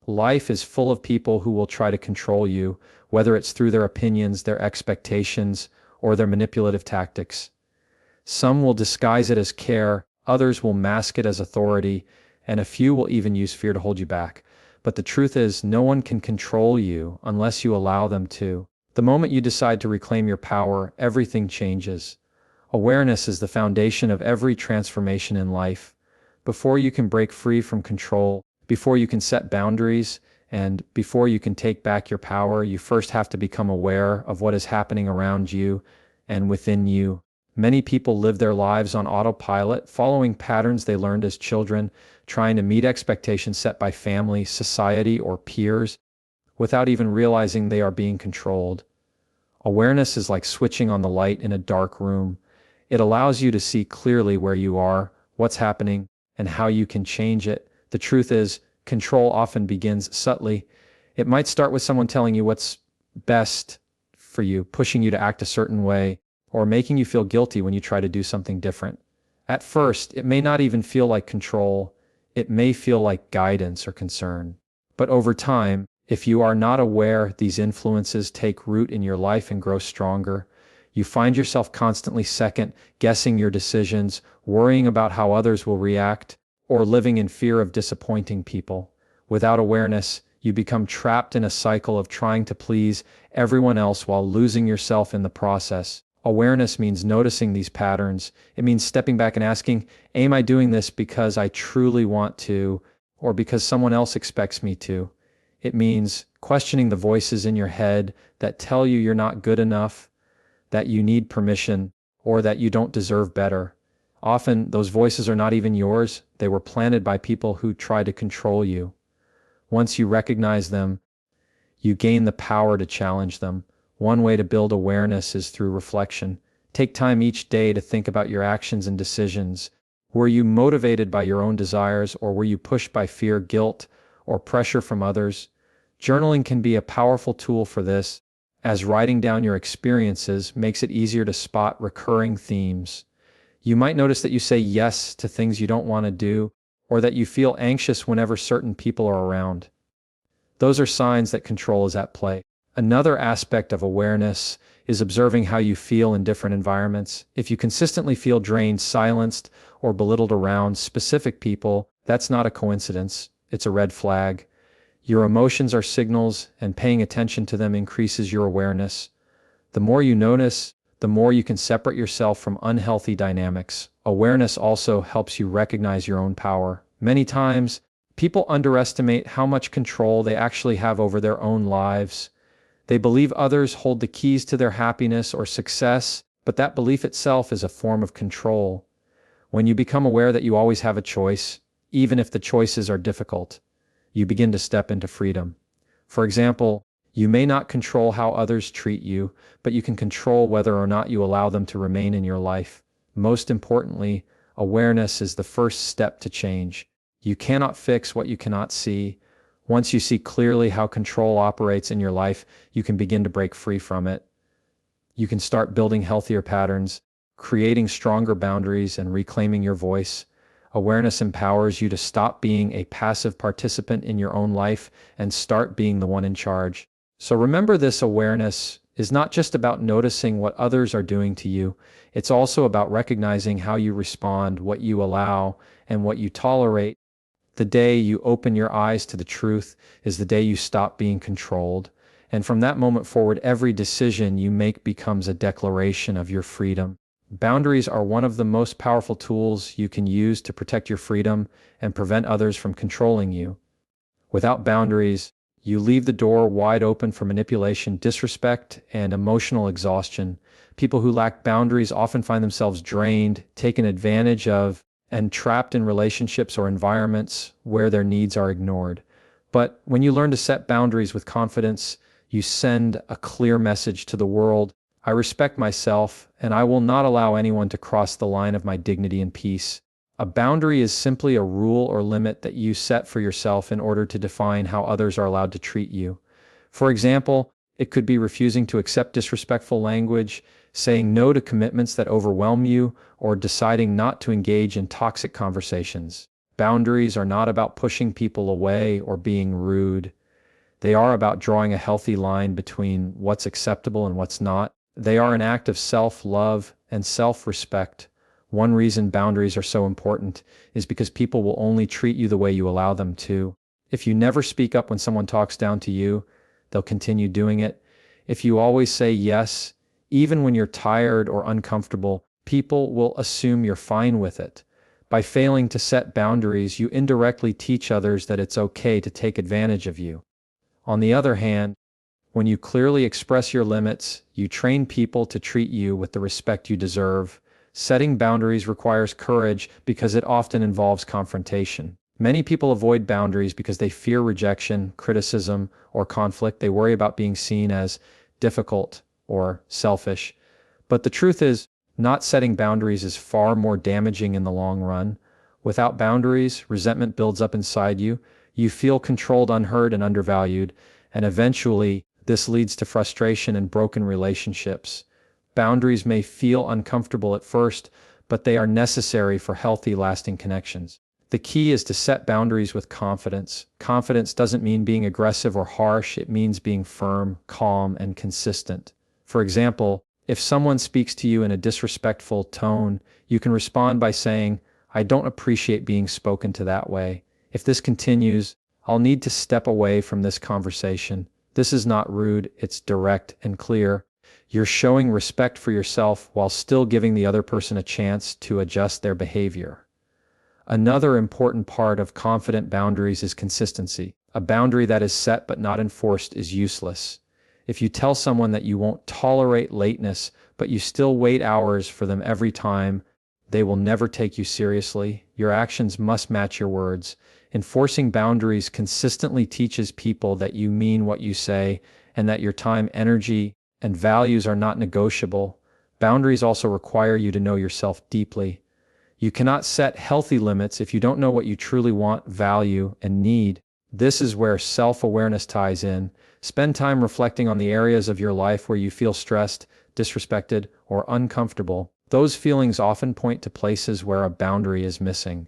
Life is full of people who will try to control you, whether it's through their opinions, their expectations, or their manipulative tactics. Some will disguise it as care, others will mask it as authority, and a few will even use fear to hold you back. But the truth is, no one can control you unless you allow them to. The moment you decide to reclaim your power, everything changes. Awareness is the foundation of every transformation in life. Before you can break free from control, before you can set boundaries, and before you can take back your power, you first have to become aware of what is happening around you and within you. Many people live their lives on autopilot, following patterns they learned as children, trying to meet expectations set by family, society, or peers, without even realizing they are being controlled. Awareness is like switching on the light in a dark room. It allows you to see clearly where you are, what's happening, and how you can change it. The truth is, control often begins subtly. It might start with someone telling you what's best for you, pushing you to act a certain way, or making you feel guilty when you try to do something different. At first, it may not even feel like control. It may feel like guidance or concern. But over time, if you are not aware, these influences take root in your life and grow stronger. You find yourself constantly second-guessing your decisions, worrying about how others will react, or living in fear of disappointing people. Without awareness, you become trapped in a cycle of trying to please everyone else while losing yourself in the process. Awareness means noticing these patterns. It means stepping back and asking, am I doing this because I truly want to, or because someone else expects me to? It means questioning the voices in your head that tell you you're not good enough, that you need permission, or that you don't deserve better. Often, those voices are not even yours. They were planted by people who try to control you. Once you recognize them, you gain the power to challenge them. One way to build awareness is through reflection. Take time each day to think about your actions and decisions. Were you motivated by your own desires, or were you pushed by fear, guilt, or pressure from others? Journaling can be a powerful tool for this, as writing down your experiences makes it easier to spot recurring themes. You might notice that you say yes to things you don't want to do, or that you feel anxious whenever certain people are around. Those are signs that control is at play. Another aspect of awareness is observing how you feel in different environments. If you consistently feel drained, silenced, or belittled around specific people, that's not a coincidence. It's a red flag. Your emotions are signals, and paying attention to them increases your awareness. The more you notice, the more you can separate yourself from unhealthy dynamics. Awareness also helps you recognize your own power. Many times, people underestimate how much control they actually have over their own lives. They believe others hold the keys to their happiness or success, but that belief itself is a form of control. When you become aware that you always have a choice, even if the choices are difficult, you begin to step into freedom. For example, you may not control how others treat you, but you can control whether or not you allow them to remain in your life. Most importantly, awareness is the first step to change. You cannot fix what you cannot see. Once you see clearly how control operates in your life, you can begin to break free from it. You can start building healthier patterns, creating stronger boundaries, and reclaiming your voice. Awareness empowers you to stop being a passive participant in your own life and start being the one in charge. So remember, this awareness is not just about noticing what others are doing to you. It's also about recognizing how you respond, what you allow, and what you tolerate. The day you open your eyes to the truth is the day you stop being controlled. And from that moment forward, every decision you make becomes a declaration of your freedom. Boundaries are one of the most powerful tools you can use to protect your freedom and prevent others from controlling you. Without boundaries, you leave the door wide open for manipulation, disrespect, and emotional exhaustion. People who lack boundaries often find themselves drained, taken advantage of, and trapped in relationships or environments where their needs are ignored. But when you learn to set boundaries with confidence, you send a clear message to the world: I respect myself, and I will not allow anyone to cross the line of my dignity and peace. A boundary is simply a rule or limit that you set for yourself in order to define how others are allowed to treat you. For example, it could be refusing to accept disrespectful language, saying no to commitments that overwhelm you, or deciding not to engage in toxic conversations. Boundaries are not about pushing people away or being rude. They are about drawing a healthy line between what's acceptable and what's not. They are an act of self-love and self-respect. One reason boundaries are so important is because people will only treat you the way you allow them to. If you never speak up when someone talks down to you, they'll continue doing it. If you always say yes, even when you're tired or uncomfortable, people will assume you're fine with it. By failing to set boundaries, you indirectly teach others that it's okay to take advantage of you. On the other hand, when you clearly express your limits, you train people to treat you with the respect you deserve. Setting boundaries requires courage because it often involves confrontation. Many people avoid boundaries because they fear rejection, criticism, or conflict. They worry about being seen as difficult or selfish. But the truth is, not setting boundaries is far more damaging in the long run. Without boundaries, resentment builds up inside you. You feel controlled, unheard, and undervalued, and eventually, this leads to frustration and broken relationships. Boundaries may feel uncomfortable at first, but they are necessary for healthy, lasting connections. The key is to set boundaries with confidence. Confidence doesn't mean being aggressive or harsh, it means being firm, calm, and consistent. For example, if someone speaks to you in a disrespectful tone, you can respond by saying, "I don't appreciate being spoken to that way. If this continues, I'll need to step away from this conversation." This is not rude, it's direct and clear. You're showing respect for yourself while still giving the other person a chance to adjust their behavior. Another important part of confident boundaries is consistency. A boundary that is set but not enforced is useless. If you tell someone that you won't tolerate lateness, but you still wait hours for them every time, they will never take you seriously. Your actions must match your words. Enforcing boundaries consistently teaches people that you mean what you say and that your time, energy, and values are not negotiable. Boundaries also require you to know yourself deeply. You cannot set healthy limits if you don't know what you truly want, value, and need. This is where self-awareness ties in. Spend time reflecting on the areas of your life where you feel stressed, disrespected, or uncomfortable. Those feelings often point to places where a boundary is missing.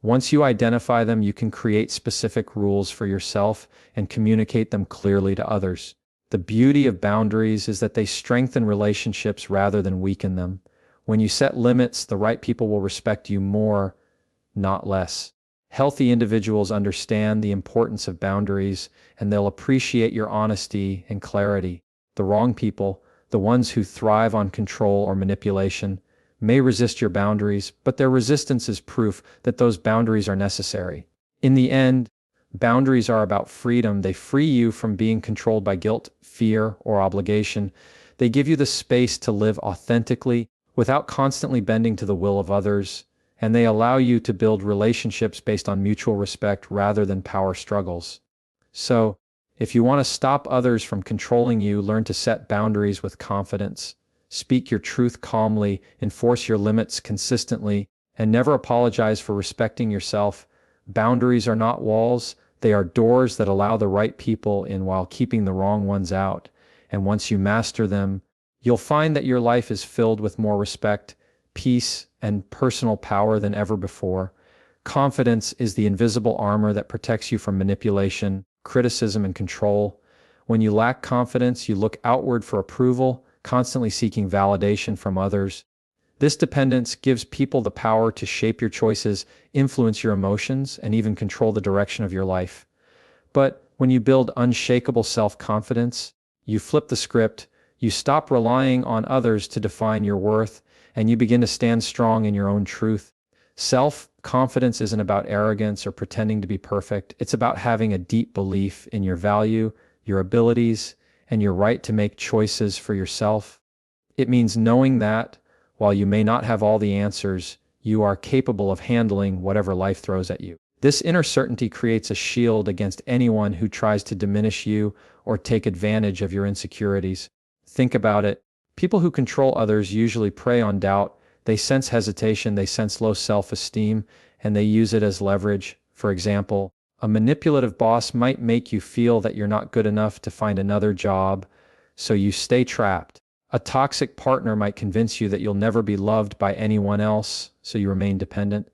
Once you identify them, you can create specific rules for yourself and communicate them clearly to others. The beauty of boundaries is that they strengthen relationships rather than weaken them. When you set limits, the right people will respect you more, not less. Healthy individuals understand the importance of boundaries, and they'll appreciate your honesty and clarity. The wrong people, the ones who thrive on control or manipulation, may resist your boundaries, but their resistance is proof that those boundaries are necessary. In the end, boundaries are about freedom. They free you from being controlled by guilt, fear, or obligation. They give you the space to live authentically without constantly bending to the will of others, and they allow you to build relationships based on mutual respect rather than power struggles. So, if you want to stop others from controlling you, learn to set boundaries with confidence. Speak your truth calmly, enforce your limits consistently, and never apologize for respecting yourself. Boundaries are not walls, they are doors that allow the right people in while keeping the wrong ones out. And once you master them, you'll find that your life is filled with more respect, peace, and personal power than ever before. Confidence is the invisible armor that protects you from manipulation, criticism, and control. When you lack confidence, you look outward for approval, constantly seeking validation from others. This dependence gives people the power to shape your choices, influence your emotions, and even control the direction of your life. But when you build unshakable self-confidence, you flip the script, you stop relying on others to define your worth, and you begin to stand strong in your own truth. Self-confidence isn't about arrogance or pretending to be perfect. It's about having a deep belief in your value, your abilities, and your right to make choices for yourself. It means knowing that, while you may not have all the answers, you are capable of handling whatever life throws at you. This inner certainty creates a shield against anyone who tries to diminish you or take advantage of your insecurities. Think about it. People who control others usually prey on doubt. They sense hesitation, they sense low self-esteem, and they use it as leverage. For example, a manipulative boss might make you feel that you're not good enough to find another job, so you stay trapped. A toxic partner might convince you that you'll never be loved by anyone else, so you remain dependent.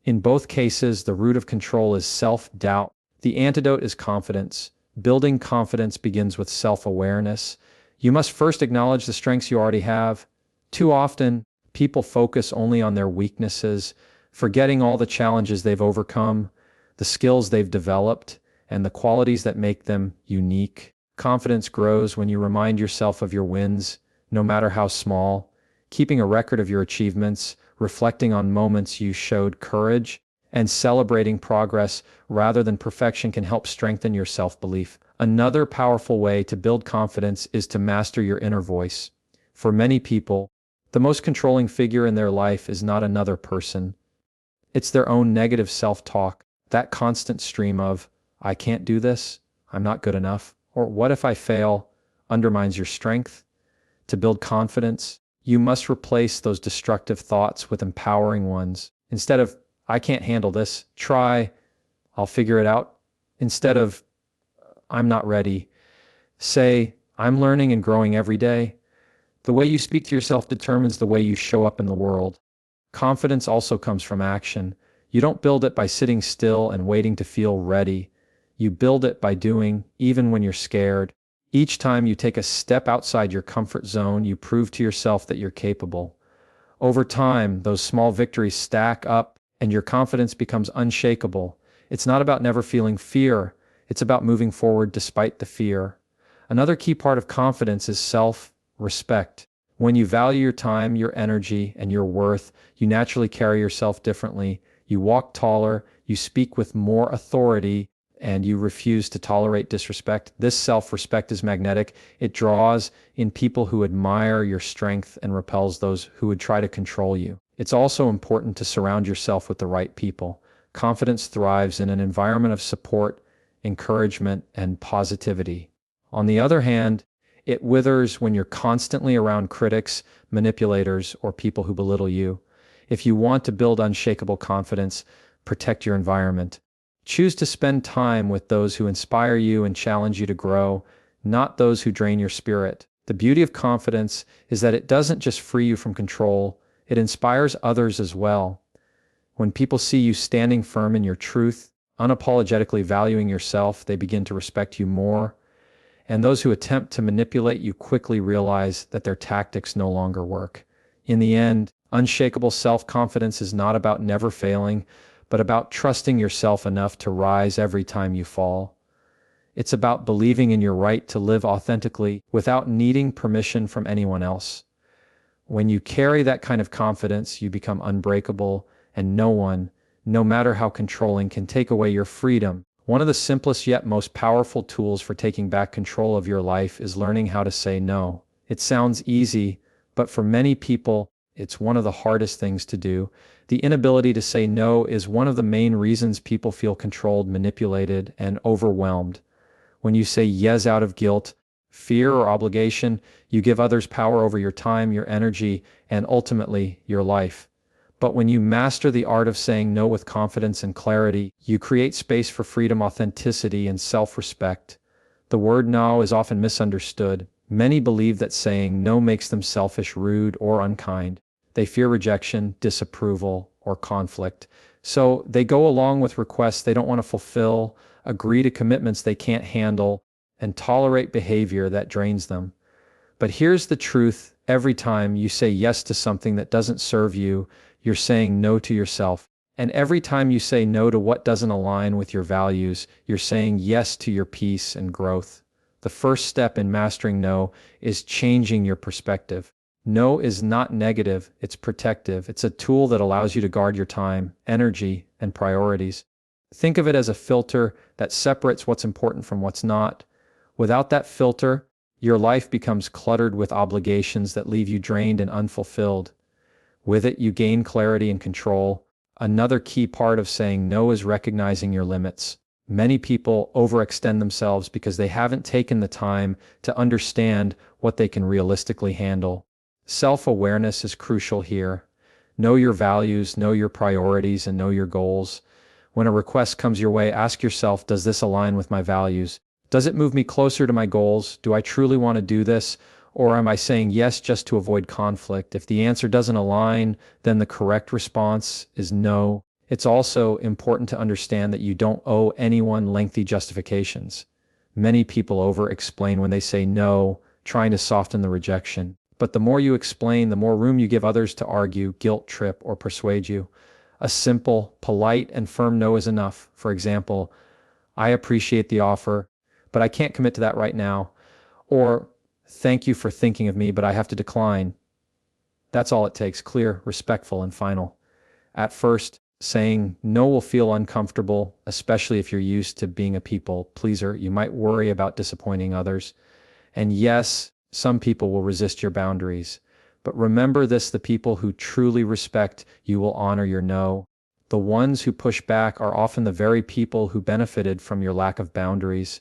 In both cases, the root of control is self-doubt. The antidote is confidence. Building confidence begins with self-awareness. You must first acknowledge the strengths you already have. Too often, people focus only on their weaknesses, forgetting all the challenges they've overcome, the skills they've developed, and the qualities that make them unique. Confidence grows when you remind yourself of your wins, no matter how small, keeping a record of your achievements, reflecting on moments you showed courage, and celebrating progress rather than perfection can help strengthen your self-belief. Another powerful way to build confidence is to master your inner voice. For many people, the most controlling figure in their life is not another person. It's their own negative self-talk, that constant stream of, "I can't do this, I'm not good enough," or "what if I fail," undermines your strength. To build confidence, you must replace those destructive thoughts with empowering ones. Instead of, "I can't handle this," try, "I'll figure it out." Instead of, "I'm not ready," say, "I'm learning and growing every day." The way you speak to yourself determines the way you show up in the world. Confidence also comes from action. You don't build it by sitting still and waiting to feel ready. You build it by doing, even when you're scared. Each time you take a step outside your comfort zone, you prove to yourself that you're capable. Over time, those small victories stack up and your confidence becomes unshakable. It's not about never feeling fear. It's about moving forward despite the fear. Another key part of confidence is self-respect. When you value your time, your energy, and your worth, you naturally carry yourself differently. You walk taller, you speak with more authority, and you refuse to tolerate disrespect. This self-respect is magnetic. It draws in people who admire your strength and repels those who would try to control you. It's also important to surround yourself with the right people. Confidence thrives in an environment of support, encouragement, and positivity. On the other hand, it withers when you're constantly around critics, manipulators, or people who belittle you. If you want to build unshakable confidence, protect your environment. Choose to spend time with those who inspire you and challenge you to grow, not those who drain your spirit. The beauty of confidence is that it doesn't just free you from control, it inspires others as well. When people see you standing firm in your truth, unapologetically valuing yourself, they begin to respect you more. And those who attempt to manipulate you quickly realize that their tactics no longer work. In the end, unshakable self-confidence is not about never failing, but about trusting yourself enough to rise every time you fall. It's about believing in your right to live authentically without needing permission from anyone else. When you carry that kind of confidence, you become unbreakable, and no one, no matter how controlling, can take away your freedom. One of the simplest yet most powerful tools for taking back control of your life is learning how to say no. It sounds easy, but for many people, it's one of the hardest things to do. The inability to say no is one of the main reasons people feel controlled, manipulated, and overwhelmed. When you say yes out of guilt, fear, or obligation, you give others power over your time, your energy, and ultimately, your life. But when you master the art of saying no with confidence and clarity, you create space for freedom, authenticity, and self-respect. The word no is often misunderstood. Many believe that saying no makes them selfish, rude, or unkind. They fear rejection, disapproval, or conflict. So they go along with requests they don't want to fulfill, agree to commitments they can't handle, and tolerate behavior that drains them. But here's the truth. Every time you say yes to something that doesn't serve you, you're saying no to yourself. And every time you say no to what doesn't align with your values, you're saying yes to your peace and growth. The first step in mastering no is changing your perspective. No is not negative, it's protective. It's a tool that allows you to guard your time, energy, and priorities. Think of it as a filter that separates what's important from what's not. Without that filter, your life becomes cluttered with obligations that leave you drained and unfulfilled. With it, you gain clarity and control. Another key part of saying no is recognizing your limits. Many people overextend themselves because they haven't taken the time to understand what they can realistically handle. Self-awareness is crucial here. Know your values, know your priorities, and know your goals. When a request comes your way, ask yourself, does this align with my values? Does it move me closer to my goals? Do I truly want to do this? Or am I saying yes just to avoid conflict? If the answer doesn't align, then the correct response is no. It's also important to understand that you don't owe anyone lengthy justifications. Many people over-explain when they say no, trying to soften the rejection. But the more you explain, the more room you give others to argue, guilt trip, or persuade you. A simple, polite, and firm no is enough. For example, I appreciate the offer, but I can't commit to that right now. Or, thank you for thinking of me, but I have to decline. That's all it takes, clear, respectful, and final. At first, saying no will feel uncomfortable, especially if you're used to being a people pleaser. You might worry about disappointing others. And yes, some people will resist your boundaries. But remember this, the people who truly respect you will honor your no. The ones who push back are often the very people who benefited from your lack of boundaries.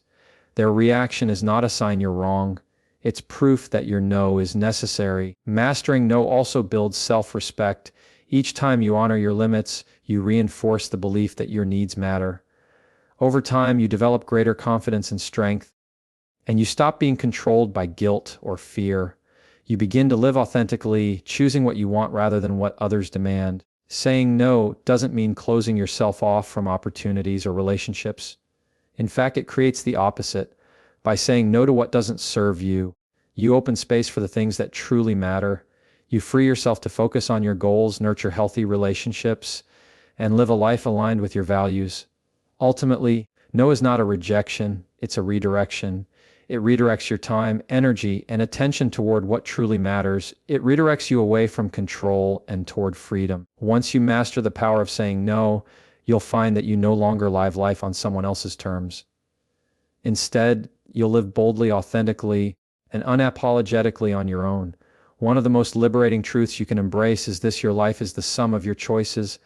Their reaction is not a sign you're wrong. It's proof that your no is necessary. Mastering no also builds self-respect. Each time you honor your limits, you reinforce the belief that your needs matter. Over time, you develop greater confidence and strength, and you stop being controlled by guilt or fear. You begin to live authentically, choosing what you want rather than what others demand. Saying no doesn't mean closing yourself off from opportunities or relationships. In fact, it creates the opposite. By saying no to what doesn't serve you, you open space for the things that truly matter. You free yourself to focus on your goals, nurture healthy relationships, and live a life aligned with your values. Ultimately, no is not a rejection, it's a redirection. It redirects your time, energy, and attention toward what truly matters. It redirects you away from control and toward freedom. Once you master the power of saying no, you'll find that you no longer live life on someone else's terms. Instead, you'll live boldly, authentically, and unapologetically on your own. One of the most liberating truths you can embrace is this: your life is the sum of your choices.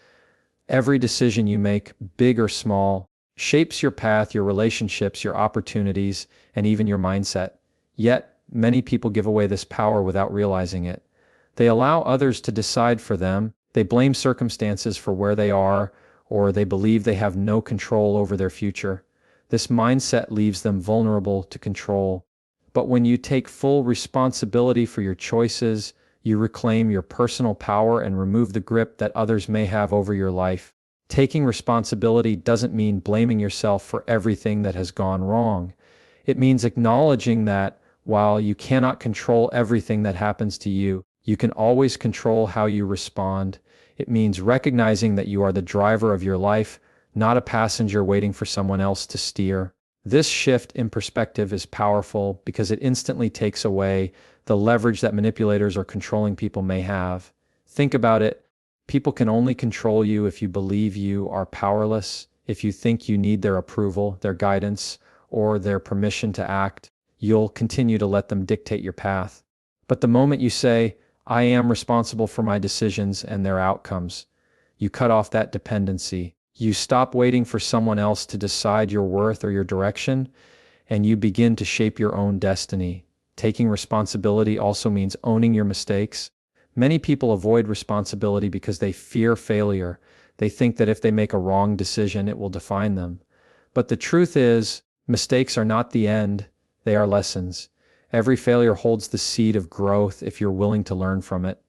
Every decision you make, big or small, shapes your path, your relationships, your opportunities, and even your mindset. Yet, many people give away this power without realizing it. They allow others to decide for them. They blame circumstances for where they are, or they believe they have no control over their future. This mindset leaves them vulnerable to control. But when you take full responsibility for your choices, you reclaim your personal power and remove the grip that others may have over your life. Taking responsibility doesn't mean blaming yourself for everything that has gone wrong. It means acknowledging that while you cannot control everything that happens to you, you can always control how you respond. It means recognizing that you are the driver of your life, not a passenger waiting for someone else to steer. This shift in perspective is powerful because it instantly takes away the leverage that manipulators or controlling people may have. Think about it. People can only control you if you believe you are powerless, if you think you need their approval, their guidance, or their permission to act. You'll continue to let them dictate your path. But the moment you say, I am responsible for my decisions and their outcomes, you cut off that dependency. You stop waiting for someone else to decide your worth or your direction, and you begin to shape your own destiny. Taking responsibility also means owning your mistakes. Many people avoid responsibility because they fear failure. They think that if they make a wrong decision, it will define them. But the truth is, mistakes are not the end, they are lessons. Every failure holds the seed of growth if you're willing to learn from it.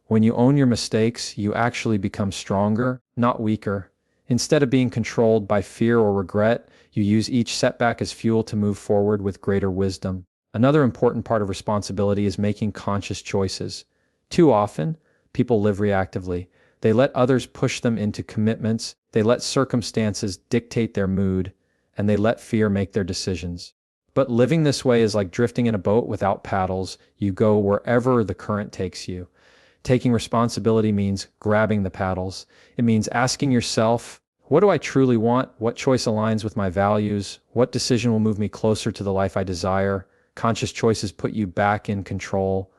When you own your mistakes, you actually become stronger, not weaker. Instead of being controlled by fear or regret, you use each setback as fuel to move forward with greater wisdom. Another important part of responsibility is making conscious choices. Too often, people live reactively. They let others push them into commitments, they let circumstances dictate their mood, and they let fear make their decisions. But living this way is like drifting in a boat without paddles. You go wherever the current takes you. Taking responsibility means grabbing the paddles. It means asking yourself, what do I truly want? What choice aligns with my values? What decision will move me closer to the life I desire? Conscious choices put you back in control.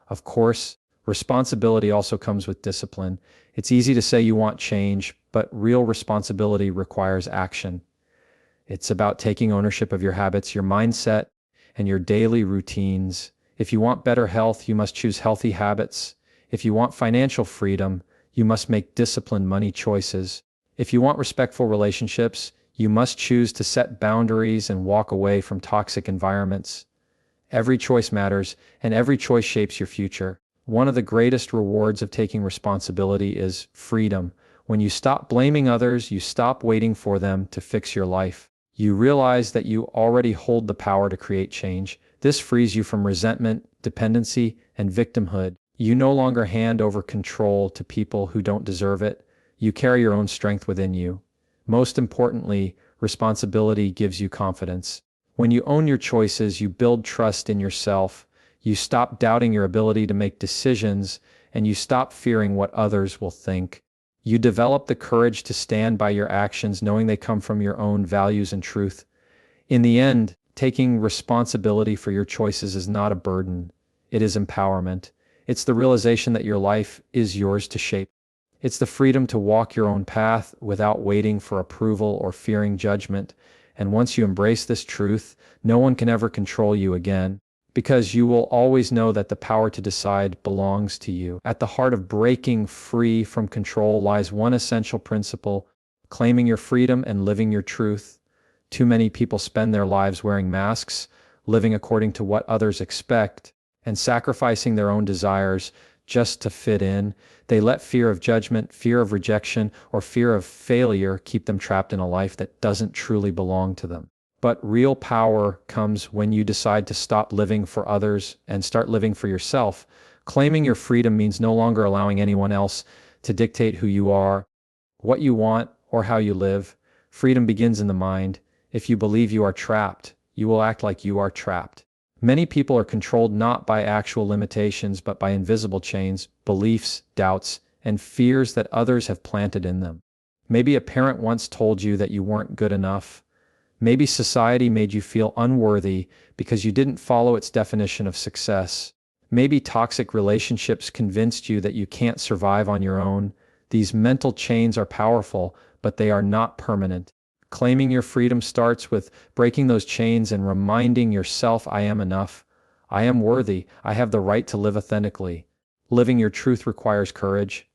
Of course, responsibility also comes with discipline. It's easy to say you want change, but real responsibility requires action. It's about taking ownership of your habits, your mindset, and your daily routines. If you want better health, you must choose healthy habits. If you want financial freedom, you must make disciplined money choices. If you want respectful relationships, you must choose to set boundaries and walk away from toxic environments. Every choice matters, and every choice shapes your future. One of the greatest rewards of taking responsibility is freedom. When you stop blaming others, you stop waiting for them to fix your life. You realize that you already hold the power to create change. This frees you from resentment, dependency, and victimhood. You no longer hand over control to people who don't deserve it. You carry your own strength within you. Most importantly, responsibility gives you confidence. When you own your choices, you build trust in yourself. You stop doubting your ability to make decisions, and you stop fearing what others will think. You develop the courage to stand by your actions, knowing they come from your own values and truth. In the end, taking responsibility for your choices is not a burden. It is empowerment. It's the realization that your life is yours to shape. It's the freedom to walk your own path without waiting for approval or fearing judgment. And once you embrace this truth, no one can ever control you again, because you will always know that the power to decide belongs to you. At the heart of breaking free from control lies one essential principle: claiming your freedom and living your truth. Too many people spend their lives wearing masks, living according to what others expect, and sacrificing their own desires just to fit in. They let fear of judgment, fear of rejection, or fear of failure keep them trapped in a life that doesn't truly belong to them. But real power comes when you decide to stop living for others and start living for yourself. Claiming your freedom means no longer allowing anyone else to dictate who you are, what you want, or how you live. Freedom begins in the mind. If you believe you are trapped, you will act like you are trapped. Many people are controlled not by actual limitations, but by invisible chains, beliefs, doubts, and fears that others have planted in them. Maybe a parent once told you that you weren't good enough. Maybe society made you feel unworthy because you didn't follow its definition of success. Maybe toxic relationships convinced you that you can't survive on your own. These mental chains are powerful, but they are not permanent. Claiming your freedom starts with breaking those chains and reminding yourself, I am enough. I am worthy. I have the right to live authentically. Living your truth requires courage.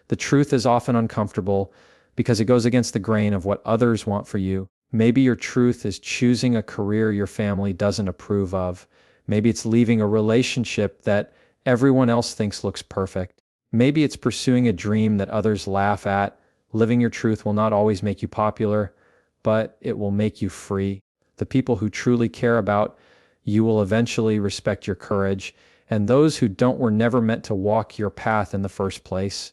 The truth is often uncomfortable because it goes against the grain of what others want for you. Maybe your truth is choosing a career your family doesn't approve of. Maybe it's leaving a relationship that everyone else thinks looks perfect. Maybe it's pursuing a dream that others laugh at. Living your truth will not always make you popular, but it will make you free. The people who truly care about you will eventually respect your courage, and those who don't were never meant to walk your path in the first place.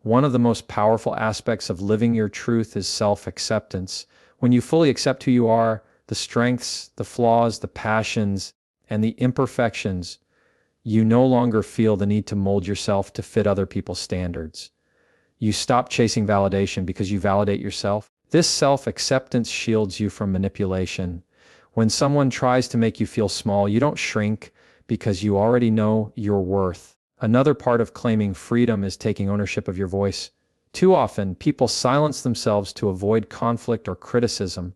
One of the most powerful aspects of living your truth is self-acceptance. When you fully accept who you are, the strengths, the flaws, the passions, and the imperfections, you no longer feel the need to mold yourself to fit other people's standards. You stop chasing validation because you validate yourself. This self-acceptance shields you from manipulation. When someone tries to make you feel small, you don't shrink because you already know your worth. Another part of claiming freedom is taking ownership of your voice. Too often, people silence themselves to avoid conflict or criticism.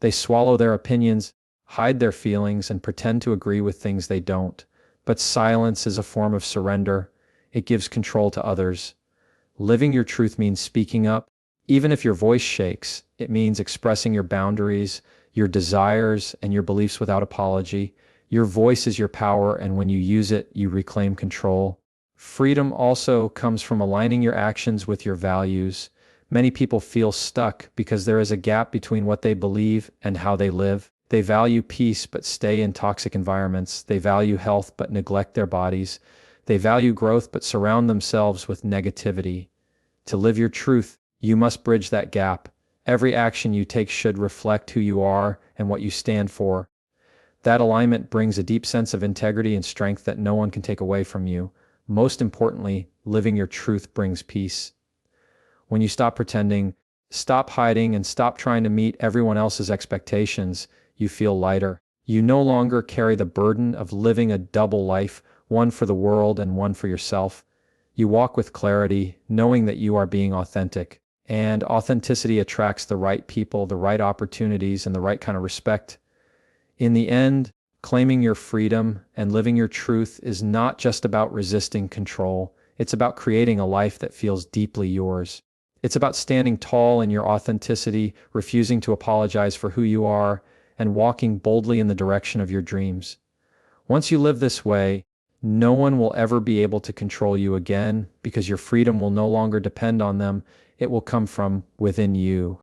They swallow their opinions, hide their feelings, and pretend to agree with things they don't. But silence is a form of surrender. It gives control to others. Living your truth means speaking up. Even if your voice shakes, it means expressing your boundaries, your desires, and your beliefs without apology. Your voice is your power, and when you use it, you reclaim control. Freedom also comes from aligning your actions with your values. Many people feel stuck because there is a gap between what they believe and how they live. They value peace but stay in toxic environments. They value health but neglect their bodies. They value growth but surround themselves with negativity. To live your truth, you must bridge that gap. Every action you take should reflect who you are and what you stand for. That alignment brings a deep sense of integrity and strength that no one can take away from you. Most importantly, living your truth brings peace. When you stop pretending, stop hiding, and stop trying to meet everyone else's expectations, you feel lighter. You no longer carry the burden of living a double life, one for the world and one for yourself. You walk with clarity, knowing that you are being authentic. And authenticity attracts the right people, the right opportunities, and the right kind of respect. In the end, claiming your freedom and living your truth is not just about resisting control. It's about creating a life that feels deeply yours. It's about standing tall in your authenticity, refusing to apologize for who you are, and walking boldly in the direction of your dreams. Once you live this way, No one will ever be able to control you again because your freedom will no longer depend on them. It will come from within you.